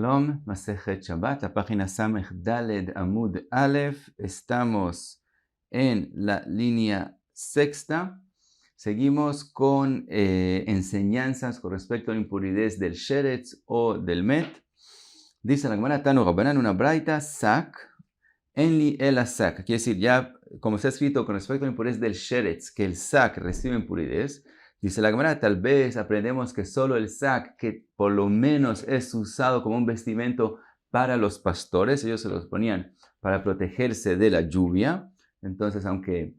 Shalom, Masejet Shabbat, la página Samech Daled Amud Aleph. Estamos en la línea sexta. Seguimos con enseñanzas con respecto a la impurez del Sheretz o del Met. Dice la Gemara, Tanu Rabbanan, una braita, Sak, Enli el Sak. Quiere decir, ya como está escrito con respecto a la impurez del Sheretz, que el Sak recibe impurez. Dice la Gemara, tal vez aprendemos que solo el sac, que por lo menos es usado como un vestimento para los pastores, ellos se los ponían para protegerse de la lluvia. Entonces, aunque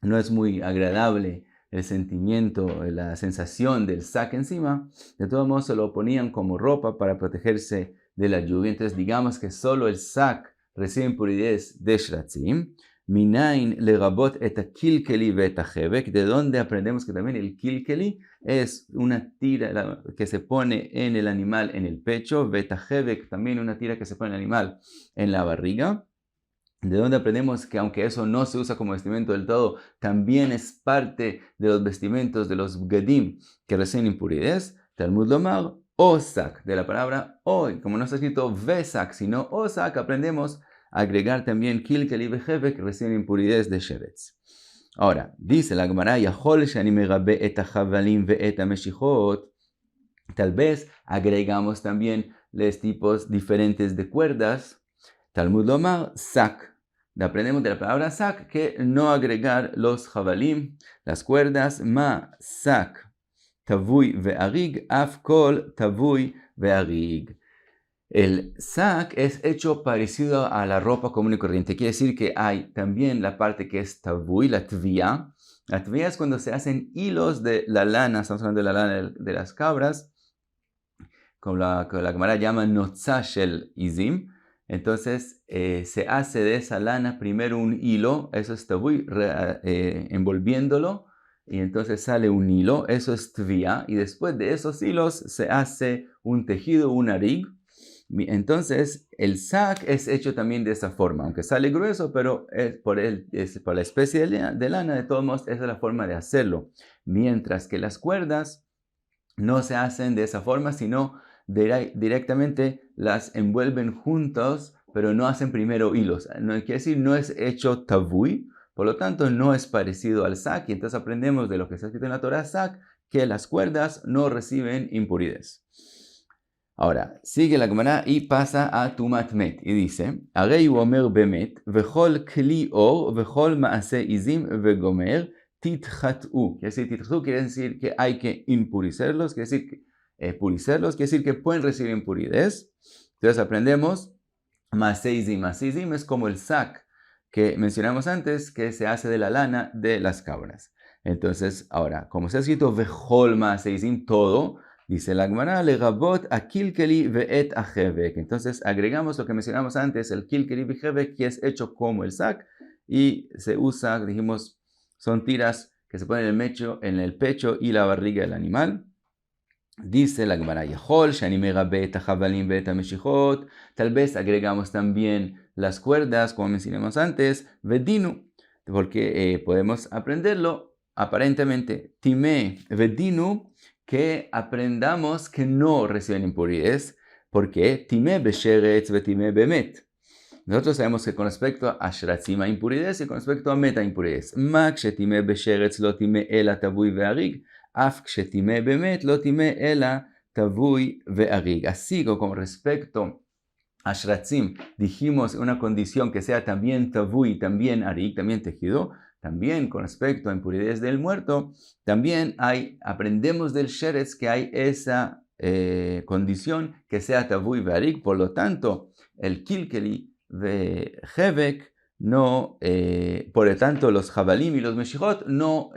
no es muy agradable el sentimiento, la sensación del sac encima, de todos modos se lo ponían como ropa para protegerse de la lluvia. Entonces, digamos que solo el sac recibe impurez de shratzim. Minain lerabot et kilkeli vet hevek, de donde aprendemos que también el kilkeli es una tira que se pone en el animal en el pecho, vet hevek también una tira que se pone en el animal en la barriga. De donde aprendemos que aunque eso no se usa como vestimento del todo, también es parte de los vestimentos de los bgadim que reciben impurez. Talmud lomar osak, de la palabra hoy, como no está escrito vesak, sino osak, aprendemos agregar también kilkeli vehevek que reciben impurez de sheretz. Ahora, dice la Gemara, Yahol shani merabe et havalim ve'et hameshihot. Tal vez agregamos también los tipos diferentes de cuerdas. Talmud lomar sak. Aprendemos de la palabra sak que no agregar los javalim, las cuerdas, ma sak tavui ve'arig, af kol tavui ve'arig. El sac es hecho parecido a la ropa común y corriente. Quiere decir que hay también la parte que es tavui, la tvia. La tvia es cuando se hacen hilos de la lana, estamos hablando de la lana de las cabras, como la Gemara llama notzah shel izim. Entonces se hace de esa lana primero un hilo, eso es tavui, envolviéndolo, y entonces sale un hilo, eso es tvia, y después de esos hilos se hace un tejido, un arig. Entonces, el sac es hecho también de esa forma, aunque sale grueso, pero por la especie de lana, de todos modos, esa es la forma de hacerlo. Mientras que las cuerdas no se hacen de esa forma, sino directamente las envuelven juntos, pero no hacen primero hilos. No quiere decir, no es hecho tavui, por lo tanto, no es parecido al sac, y entonces aprendemos de lo que está escrito en la Torah sac, que las cuerdas no reciben impurez. Ahora, sigue la Gemara y pasa a Tumat Met y dice, Arei omer bemet, vechol kli or, vechol maase izim vegomer, titchat'u. Quiere decir, titchat'u quiere decir que hay que impurecerlos, quiere decir que puricerlos, quiere decir que pueden recibir impurez. Entonces aprendemos, maase izim. Maase izim es como el sac que mencionamos antes, que se hace de la lana de las cabras. Entonces, ahora, como se ha escrito, vechol maase izim, todo, dice la Gemara, lerabot a kilkeli ve'et hevek. Entonces agregamos lo que mencionamos antes, el kilkeli ve'hevek, que es hecho como el sac y se usa, dijimos, son tiras que se ponen en el pecho y la barriga del animal. Dice la Gemara, Yahol shani merabe et havalim ve'et hameshihot. Tal vez agregamos también las cuerdas, como mencionamos antes, vedinu, porque podemos aprenderlo aparentemente, time vedinu, que aprendamos que no reciben impurez, porque time besheretz ve time bemet. Nosotros sabemos que con respecto a shratzim hay impurez y con respecto a met hay impurez. Ma kshetime besheretz lo time ela tavui ve'arig, af kshetime bemet lo time ela tavui ve'arig. Así como con respecto a shratzim dijimos una condición que sea también tavui, también arig, también tejido. También con respecto a impurez del muerto, también aprendemos del sheretz que hay esa condición que sea tavui ve'arig. Por lo tanto, el kilkeli vehevek no, por lo tanto, los javalim y los meshihot no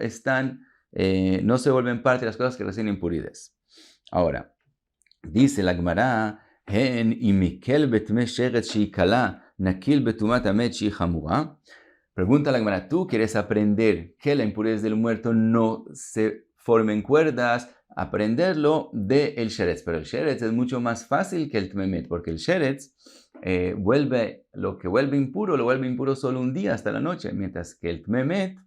se vuelven parte de las cosas que reciben impurez. Ahora, dice la Gemara, hen imikel betme sheretz shikala nakil betumat hamet shichamura. Pregunta la Gemara, ¿tú quieres aprender que la impurez del muerto no se forme en cuerdas? Aprenderlo del sheretz. Pero el sheretz es mucho más fácil que el tmemet, porque el sheretz lo que vuelve impuro, lo vuelve impuro solo un día hasta la noche, mientras que el tmemet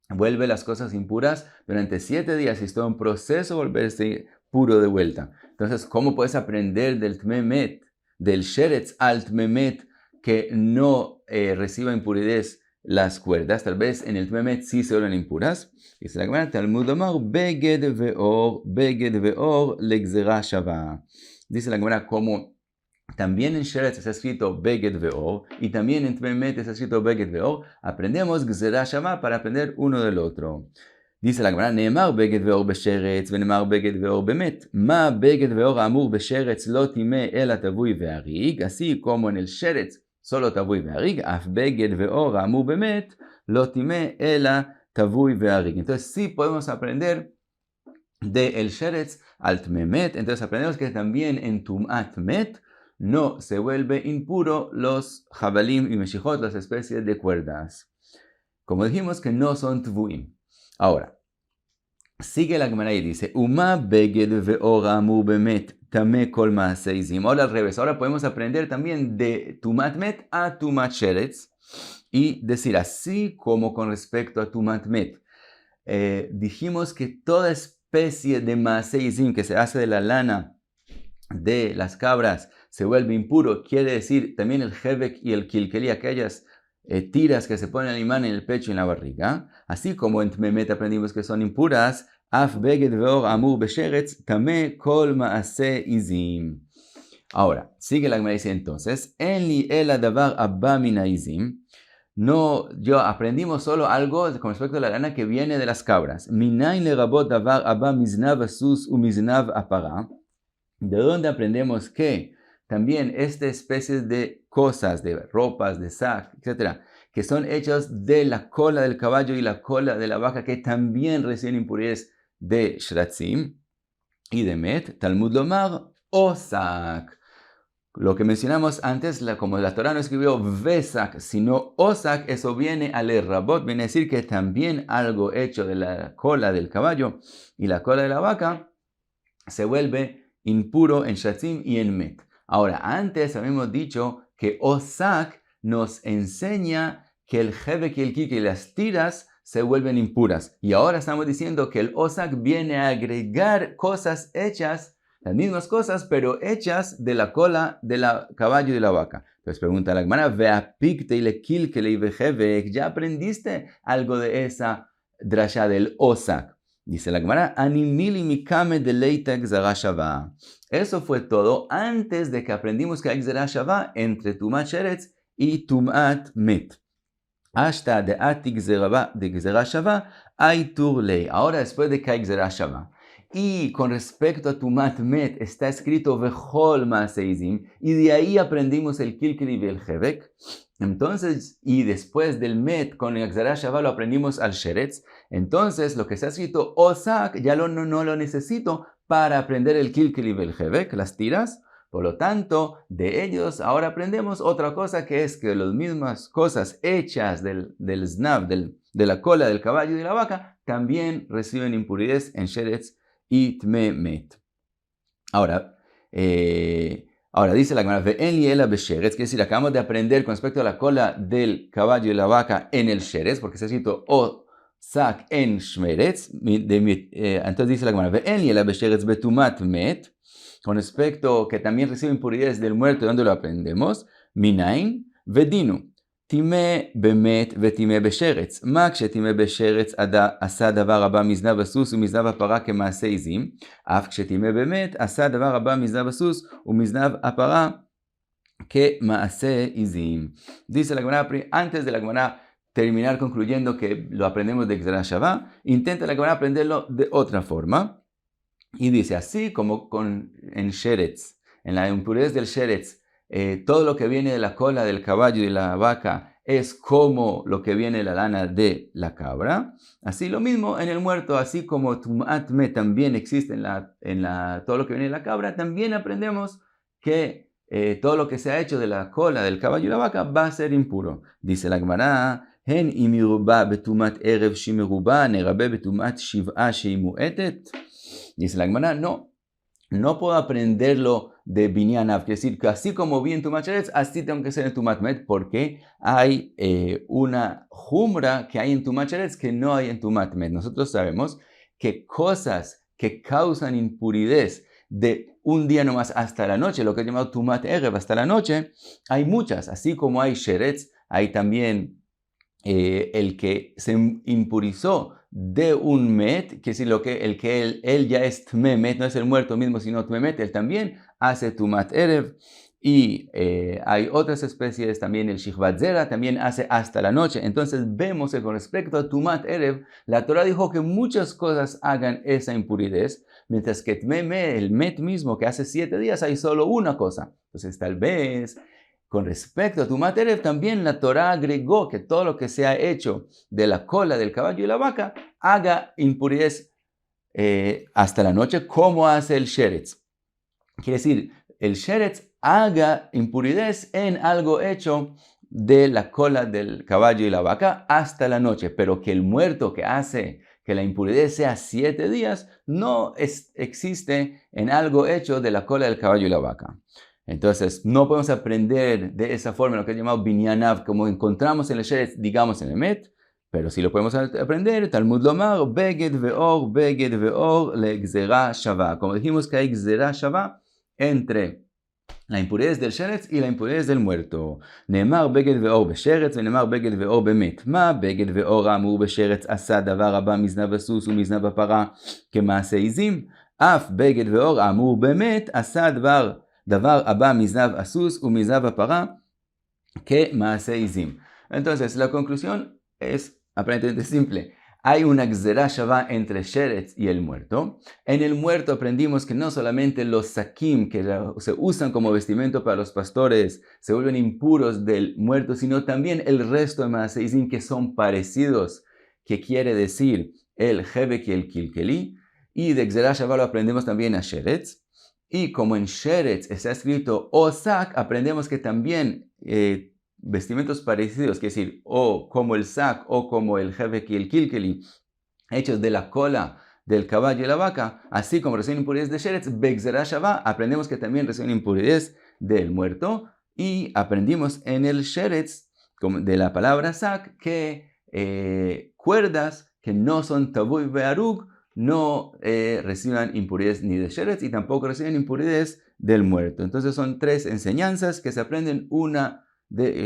vuelve las cosas impuras durante 7 días. Y es todo un proceso volverse puro de vuelta. Entonces, ¿cómo puedes aprender del Tmemet, del Sheretz al Tmemet, que no reciba impurez las cuerdas? Tal vez en el Tmemet sí se vuelven impuras. Dice la Gemara, Talmud Omar, Beged ve'or legzera shava. Dice la Gemara, como también en Sheretz está escrito Beged ve'or, y también en Tmemet está escrito Beged ve'or, aprendemos Gzera shava para aprender uno del otro. Dice la Gemara, Neemar Beged ve'or besheretz, ve'nemar Beged ve'or bemet. Ma Beged ve'or amur besheretz lo time ela tavui ve'arig. Así como en el Sheretz solo tavui ve'arig, af Beged ve'or amur bemet lo time ela tavui ve'arig. Entonces sí podemos aprender de el Sheretz al Tmemet. Entonces aprendemos que también en Tum'at Met no se vuelve impuro los jabalim y meshijot, las especies de cuerdas. Como dijimos que no son tvuim. Ahora, sigue la Gemara y dice, Uma beged ve'or amur bemet tame kol ma'aseh izim. Ahora al revés, ahora podemos aprender también de Tumat Met a Tumat Sheretz y decir así como con respecto a Tumat Met. Dijimos que toda especie de ma'aseh izim que se hace de la lana de las cabras se vuelve impuro, quiere decir también el hevek y el kilkeli, aquellas tiras que se ponen al imán en el pecho y en la barriga, así como en Tmemet aprendimos que son impuras, af beged ve'or amur besheretz tame kol ma'aseh izim. Ahora, sigue la Gemara dice entonces, en li ela davar abba min ha'izim. No, yo aprendimos solo algo con respecto a la lana que viene de las cabras. Minain lerabot davar abba miznav asus u miznav apara. ¿De dónde aprendemos que también esta especie de cosas, de ropas, de sac, etcétera, que son hechas de la cola del caballo y la cola de la vaca, que también reciben impurezas de shratzim y de met? Talmud lomar o sac. Lo que mencionamos antes, como la Torah no escribió vesak, sino osak, eso viene al rabot, viene a decir que también algo hecho de la cola del caballo y la cola de la vaca se vuelve impuro en Shatzim y en Met. Ahora, antes habíamos dicho que Osak nos enseña que el Hevek y el Kik y las tiras se vuelven impuras. Y ahora estamos diciendo que el Osak viene a agregar cosas hechas, las mismas cosas, pero hechas de la cola del caballo y de la vaca. Entonces pregunta la Gemara, Ve'apikte le Kilkele y Hevek, ¿ya aprendiste algo de esa drasha del Osak? Dice la Gemara, Animili mikame de leita gzera shava. Eso fue todo antes de que aprendimos que hay gzera shava entre Tumat Sheretz y Tumat Met. Hasta de ati gzera shava hay turlei. Ahora después de que hay gzera shava. Y con respecto a Tumat Met está escrito vechol ma'aseh izim, y de ahí aprendimos el kilkeli y el hevek. Entonces, y después del Met con el gzera shava lo aprendimos al Sheretz. Entonces, lo que está escrito osak ya no lo necesito para aprender el kilkeli y el hevek, las tiras. Por lo tanto, de ellos ahora aprendemos otra cosa, que es que las mismas cosas hechas del znav, de la cola del caballo y de la vaca, también reciben impurez en Sheretz y Tmemet. Ahora dice la Gemara, ve'en li ela besheretz, que es decir, acabamos de aprender con respecto a la cola del caballo y la vaca en el Sheretz, porque se ha escrito osak en shmeretz. Entonces dice la Gemara, ve'en li ela besheretz betumat met, con respecto que también recibe impurezas del muerto, ¿dónde lo aprendemos? Minain vedinu. Time bemet ותime בשרץ. מה כשתime בשרץ עשה דבר הבא מזנב הסוס ומזנב הפרה כמעשה עזים, אף כשתime bemet עשה דבר הבא מזנב הסוס ומזנב הפרה כמעשה עזים. Dice la Gemara, antes de la Gemara terminar concluyendo que lo aprendemos de Gzera Shava, intenta la Gemara aprenderlo de otra forma. Y dice, así como en Sheretz, en la impurez del Sheretz, todo lo que viene de la cola del caballo y de la vaca es como lo que viene de la lana de la cabra. Así lo mismo en el muerto, así como Tumat Met también existe todo lo que viene de la cabra, también aprendemos que todo lo que se ha hecho de la cola del caballo y la vaca va a ser impuro. Dice la Gemara, Hen imiruba betumat erev shimeruba nerabe betumat shiv'a sheimuetet. Dice la Gemara, no puedo aprenderlo de Binyan Av, quiere decir que así como vi en Tumat Sheretz, así tengo que ser en Tumat Met, porque hay una jumra que hay en Tumat Sheretz que no hay en Tumat Met. Nosotros sabemos que cosas que causan impurez de un día nomás hasta la noche, lo que es llamado Tumat Erev, hasta la noche, hay muchas. Así como hay Sheretz, hay también el que se impurizó de un met, que si el que él ya es tmemet, no es el muerto mismo, sino tmemet, él también hace tumat erev. Y hay otras especies, también el shihvat zera, también hace hasta la noche. Entonces vemos que con respecto a tumat erev, la Torah dijo que muchas cosas hagan esa impurez, mientras que tmemet, el met mismo, que hace 7 días, hay solo una cosa. Entonces tal vez con respecto a Tumat Erev, también la Torah agregó que todo lo que se ha hecho de la cola del caballo y la vaca haga impurez hasta la noche, como hace el Sheretz. Quiere decir, el Sheretz haga impurez en algo hecho de la cola del caballo y la vaca hasta la noche, pero que el muerto que hace que la impurez sea 7 días no existe en algo hecho de la cola del caballo y la vaca. Entonces, no podemos aprender de esa forma lo que es llamado binyanav, como encontramos en el Sheretz, digamos en el Met, pero si lo podemos aprender, Talmud Lomar, beged ve'or le gzera shava. Como dijimos que hay gzera shava entre la impurez del Sheretz y la impurez del muerto. Neemar beged ve'or besheretz, ve'neemar beged ve'or bemet. Ma beged ve'or amur besheretz asa davar abba miznav asus ומזנב הפרה כמעשה עזים. אף בגד ואור אמור באמת עשה דבר abba miznav asus ומזנב הפרה כמעשה עזים. Entonces, la conclusión es aparentemente simple. Hay una gzera shava entre Sheretz y el muerto. En el muerto aprendimos que no solamente los sakim que se usan como vestimento para los pastores se vuelven impuros del muerto, sino también el resto de maaseizim que son parecidos, que quiere decir el jebek y el kilkeli. Y de gzera shava lo aprendemos también a Sheretz. Y como en Sheretz está escrito osak, aprendemos que también vestimentos parecidos, que es decir, o como el sac o como el jebek y el kilkeli, hechos de la cola del caballo y la vaca, así como reciben impurezas de Sheretz, begzera shava, aprendemos que también reciben impurezas del muerto, y aprendimos en el Sheretz, de la palabra sac, que cuerdas que no son tabuy be'arug no reciban impurezas ni de Sheretz y tampoco reciben impurezas del muerto. Entonces son 3 enseñanzas que se aprenden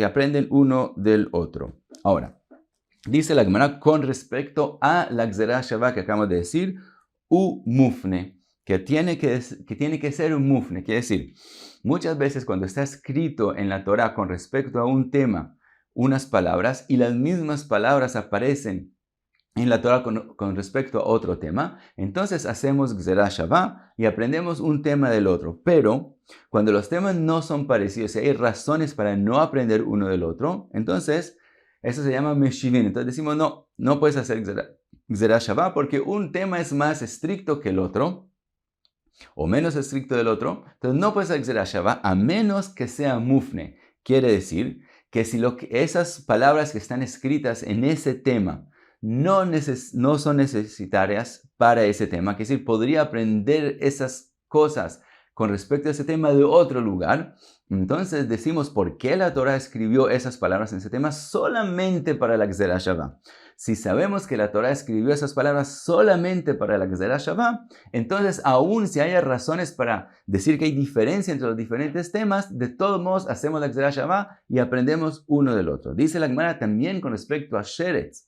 aprenden uno del otro. Ahora, dice la Gemara con respecto a la gzera shava que acabamos de decir, mufne, que tiene que ser un mufne. Quiere decir, muchas veces cuando está escrito en la Torah con respecto a un tema, unas palabras, y las mismas palabras aparecen en la Torah con respecto a otro tema, entonces hacemos gzera shava y aprendemos un tema del otro. Pero cuando los temas no son parecidos y hay razones para no aprender uno del otro, entonces eso se llama meshivin. Entonces decimos, no puedes hacer gzera shava porque un tema es más estricto que el otro o menos estricto del otro. Entonces no puedes hacer gzera shava a menos que sea mufne. Quiere decir que si esas palabras que están escritas en ese tema no son necesarias para ese tema, que es decir, podría aprender esas cosas con respecto a ese tema de otro lugar, entonces decimos por qué la Torah escribió esas palabras en ese tema solamente para la gzera shava. Si sabemos que la Torah escribió esas palabras solamente para la gzera shava, entonces aún si haya razones para decir que hay diferencia entre los diferentes temas, de todos modos hacemos la gzera shava y aprendemos uno del otro. Dice la Gemara también con respecto a Sheretz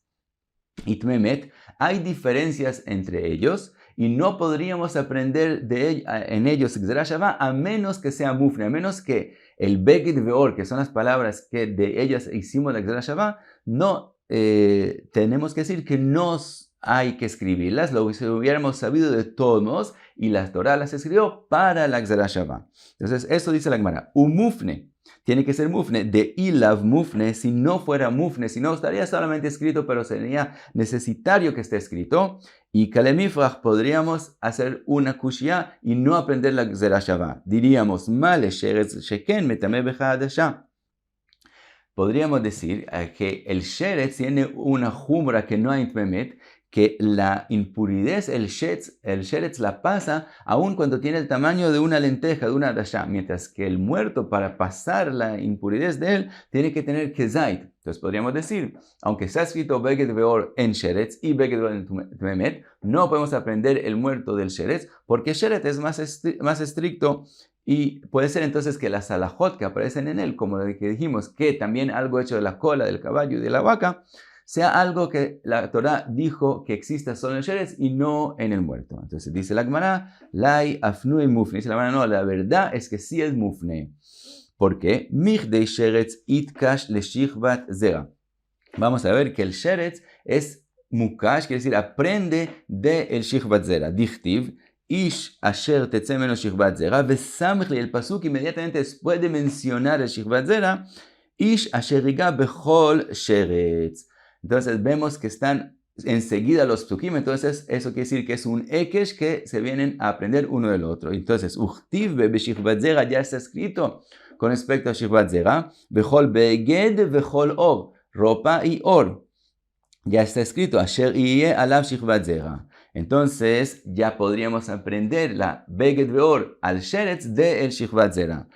y Tmemet, hay diferencias entre ellos y no podríamos aprender en ellos gzera shava a menos que sea mufne, a menos que el beged ve'or, que son las palabras que de ellas hicimos la gzera shava, no tenemos que decir que no hay que escribirlas, lo hubiéramos sabido de todos modos y la Torah las escribió para la gzera shava. Entonces eso dice la Gemara, mufne. Tiene que ser mufne, de ilav mufne, si no fuera mufne, si no estaría solamente escrito, pero sería necesario que esté escrito. Y kalemifrach podríamos hacer una kushia y no aprender la gzera shava. Diríamos, male sheretz sheken metame becha hadasha. Podríamos decir que el sheretz tiene una jumra que no hay tmemet, que la impurez, el sheretz la pasa aun cuando tiene el tamaño de una lenteja, de una dasha, mientras que el muerto, para pasar la impurez de él, tiene que tener kezait. Entonces podríamos decir, aunque está escrito beged veor en sheretz y beged veor en tmemet, no podemos aprender el muerto del sheretz, porque sheretz es más estricto. Y puede ser entonces que las alajot que aparecen en él, como lo que dijimos, que también algo hecho de la cola del caballo y de la vaca, sea algo que la Torah dijo que exista solo en el sheretz y no en el muerto. Entonces dice la Gemara, lai afnui mufne. Dice la Gemara, no, la verdad es que sí es mufne. ¿Por qué? Michdei sheretz itkash leshichvat zera. Vamos a ver que el sheretz es mukash, quiere decir aprende del shichvat zera. Dichtiv, ish asher tetze meno shichvat zera, vesamich li, el pasuk inmediatamente después de mencionar el shichvat zera, ish asher riga bechol sheretz. Entonces vemos que están enseguida los psukim, entonces eso quiere decir que es un ekesh que se vienen a aprender uno del otro. Entonces, uchtiv beshikvat zera ya está escrito con respecto a shikvat zera, bechol beged bechol or, ropa y or. Ya está escrito, asher iye alav shikvat zera. Entonces ya podríamos aprender la beged veor al sheretz de el shikvat zera.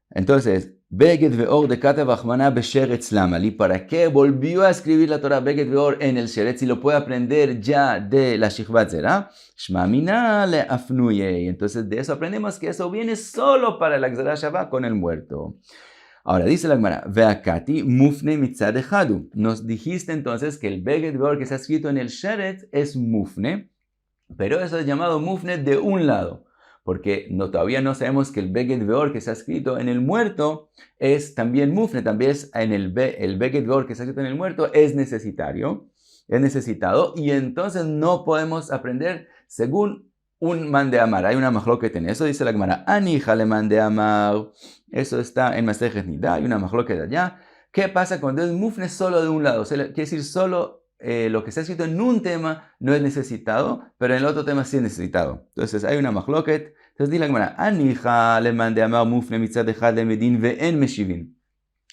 Entonces, Beged veor de Katav Achmana besheretz lamali. ¿Para qué volvió a escribir la Torah Beged veor en el sheretz y lo puede aprender ya de la Shichvat Zera? Shma mina le afnuye. Entonces, de eso aprendemos que eso viene solo para la Gzera Shavá con el muerto. Ahora dice la Gemara, Veakati mufne mitzad echadu. Nos dijiste entonces que el Beged veor que está escrito en el sheretz es mufne, pero eso es llamado mufne de un lado. Porque todavía no sabemos que el beged veor que está escrito en el muerto es también mufne, también es en el beged veor que está escrito en el muerto es necesitado, y entonces no podemos aprender según un man de amar. Hay una mahloket en eso, dice la Gemara, ani jale man de amar, eso está en Masejet Nida, hay una mahloket allá. ¿Qué pasa cuando es mufne solo de un lado? O sea, quiere decir solo lo que está escrito en un tema no es necesitado, pero en el otro tema sí es necesitado. Entonces hay una mahloket. Entonces dice la Gemara, anija le mande amar mufne mitzad echad le medin ve'en meshivin.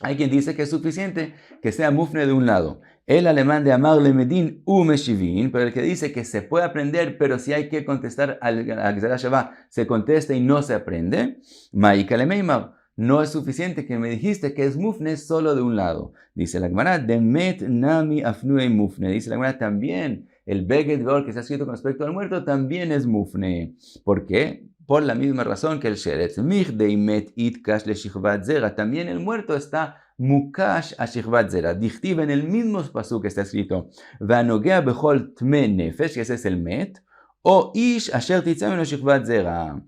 Hay quien dice que es suficiente que sea mufne de un lado. El alemán de amar le medin u meshivin, pero el que dice que se puede aprender, pero si hay que contestar al Gzera Shavá, se contesta y no se aprende. Ma'ika le meimar. No es suficiente que me dijiste que es mufne solo de un lado. Dice la Gemara, demet nami afnue mufne. Dice la Gemara también, el beged veor que está escrito con respecto al muerto también es mufne. ¿Por qué? Por la misma razón que el sheretz. Michdei met itkash le shichvat zera. También el muerto está mukash a shichvat zera. Dichtiv en el mismo pasuk que está escrito. Vanogea bechol tme nefesh, que ese es el met. O ish asher titzeh meno shichvat zera.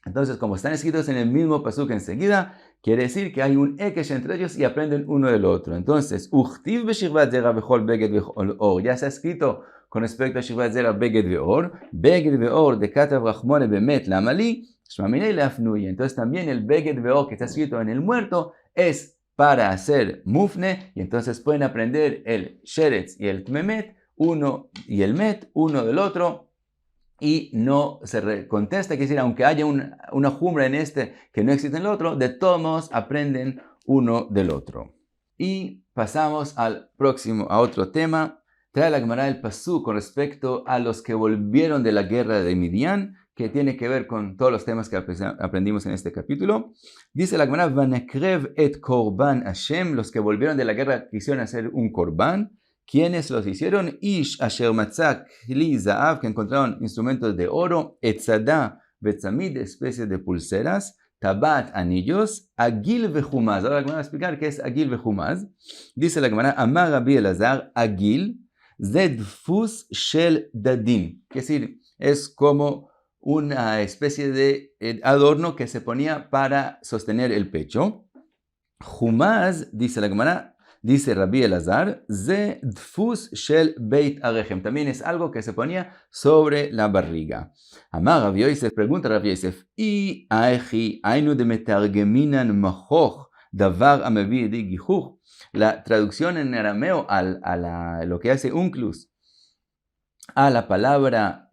Entonces, como están escritos en el mismo pasuk enseguida, quiere decir que hay un ekesh entre ellos y aprenden uno del otro. Entonces, uchtiv beshikvat zera bechol beged bechol or. Ya está escrito con respecto a shikvat zera beged veor. Beged veor de katav rachmone bemet lamali. Shma minei leafnuye. Entonces, también el beged veor que está escrito en el muerto es para hacer mufne. Y entonces pueden aprender el sheretz y el tmemet, uno y el met, uno del otro. Y no se contesta, que decir, aunque haya una jumbra en este que no existe en el otro, de todos modos aprenden uno del otro. Y pasamos a otro tema. Trae la Gemara el pasuk con respecto a los que volvieron de la guerra de Midian, que tiene que ver con todos los temas que aprendimos en este capítulo. Dice la Gemara, Vanekrev et korban Hashem, los que volvieron de la guerra quisieron hacer un korban. ¿Quiénes los hicieron? Ish asher matzak li zaav, que encontraron instrumentos de oro, etzada betzamid, especies de pulseras, tabat, anillos, agil vejumaz. Ahora la Gemara va a explicar qué es agil vejumaz. Dice la Gemara, amar Rabbi Elazar, agil, zedfus shel dadim. Es decir, es como una especie de adorno que se ponía para sostener el pecho. Jumaz, dice la Gemara, dice Rabbi Elazar, ze dfus shel beit arechem. También es algo que se ponía sobre la barriga. Amar Rabbi Yosef, pregunta Rabbi Yosef, y aechi ainu de metargeminan machoch davar amevi di gichuch. La traducción en arameo a lo que hace unclus a la palabra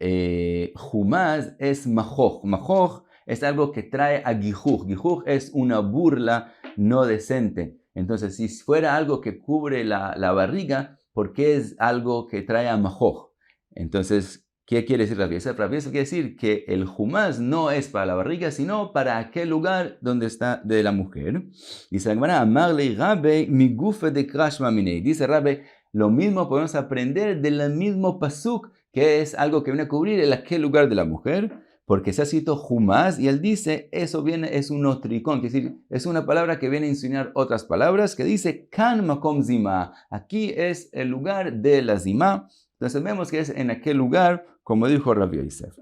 jumaz es machoch. Machoch es algo que trae a gichuch. Gichuch es una burla no decente. Entonces, si fuera algo que cubre la barriga, ¿por qué es algo que trae a majoch? Entonces, ¿qué quiere decir Rabbi Yosef? Rabbi Yosef quiere decir que el humaz no es para la barriga, sino para aquel lugar donde está de la mujer. Dice la Gemara, Amarle Rabbe mi gufe de krashma minei. Dice Rabbe, lo mismo podemos aprender del mismo pasuk, que es algo que viene a cubrir en aquel lugar de la mujer, porque se ha citado humaz y él dice, eso viene, es un otricón, es decir, es una palabra que viene a insinuar otras palabras, que dice kan makom zima. Aquí es el lugar de la zima. Entonces vemos que es en aquel lugar, como dijo Rabbi Yosef.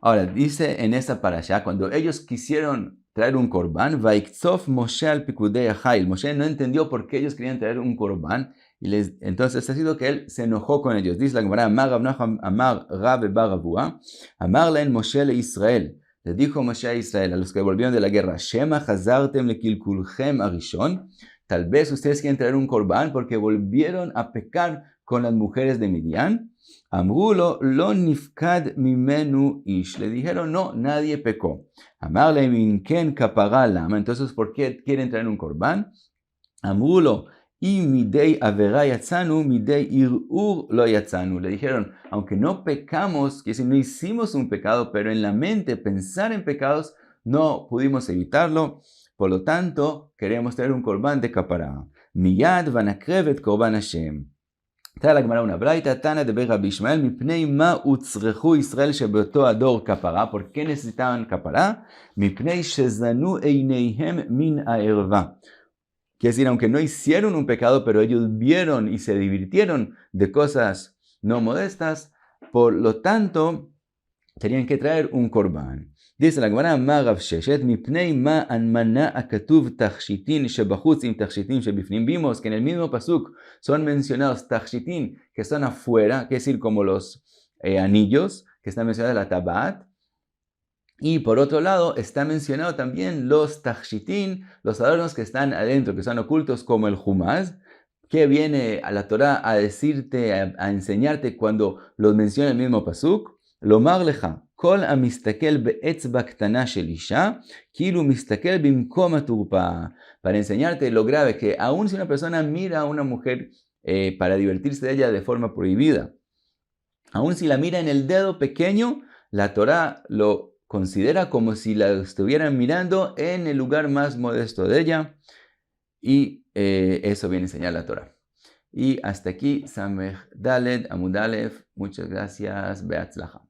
Ahora, dice en esa parasha, cuando ellos quisieron traer un corbán, Vaiktzof Moshe al pikudei hail. Moshe no entendió por qué ellos querían traer un corbán, y entonces ha sido que él se enojó con ellos. Dice la Gemara, Amar Rabbe bar Avua, Amar len Moshe le Israel. Le dijo Moshe a Israel, a los que volvieron de la guerra, Shema hazartem lekilkulchem arishon. Tal vez ustedes quieren traer un corbán porque volvieron a pecar con las mujeres de Midian. Amrulo lo nifkad mimenu ish. Le dijeron, no, nadie pecó. Amarle minken kapara lama. Entonces, ¿por qué quieren traer un corbán? Amrulo y midei avera yatzanu, midei irur lo yatzanu. Le dijeron, aunque no pecamos, que si no hicimos un pecado, pero en la mente pensar en pecados, no pudimos evitarlo. Por lo tanto, queremos traer un corbán de kapara. Miyad vanakrevet korban Hashem. Trae la Gemara una braita, Tana de Rabbi Ishmael, mipnei ma utzrechu Israel shebeoto ador kapara. ¿Por qué necesitaban kapara? Mipnei shezanu eineihem min ha'erva. Quiere decir, aunque no hicieron un pecado, pero ellos vieron y se divirtieron de cosas no modestas, por lo tanto, tenían que traer un corbán. Dice la Gemara, ma Rav Sheshet, mipnei ma anmana akatuv tachshitin shebachutz im tachshitin shebifnim. Vimos que en el mismo pasuk son mencionados tachshitin, que están afuera, que es decir, como los anillos, que están mencionados en la tabat. Y por otro lado, está mencionado también los tachshitin, los adornos que están adentro, que son ocultos como el humaz, que viene a la Torah a decirte, a enseñarte cuando los menciona el mismo pasuk. Lomar lecha, kol amistakel be'etzba ktana shel isha, kilu mistakel bimkom haturpa. Para enseñarte lo grave que aun si una persona mira a una mujer para divertirse de ella de forma prohibida, aun si la mira en el dedo pequeño, la Torah lo considera como si la estuvieran mirando en el lugar más modesto de ella, y eso viene a enseñar la Torah. Y hasta aquí, Samech Daled Amud Aleph. Muchas gracias. Beatzlacha.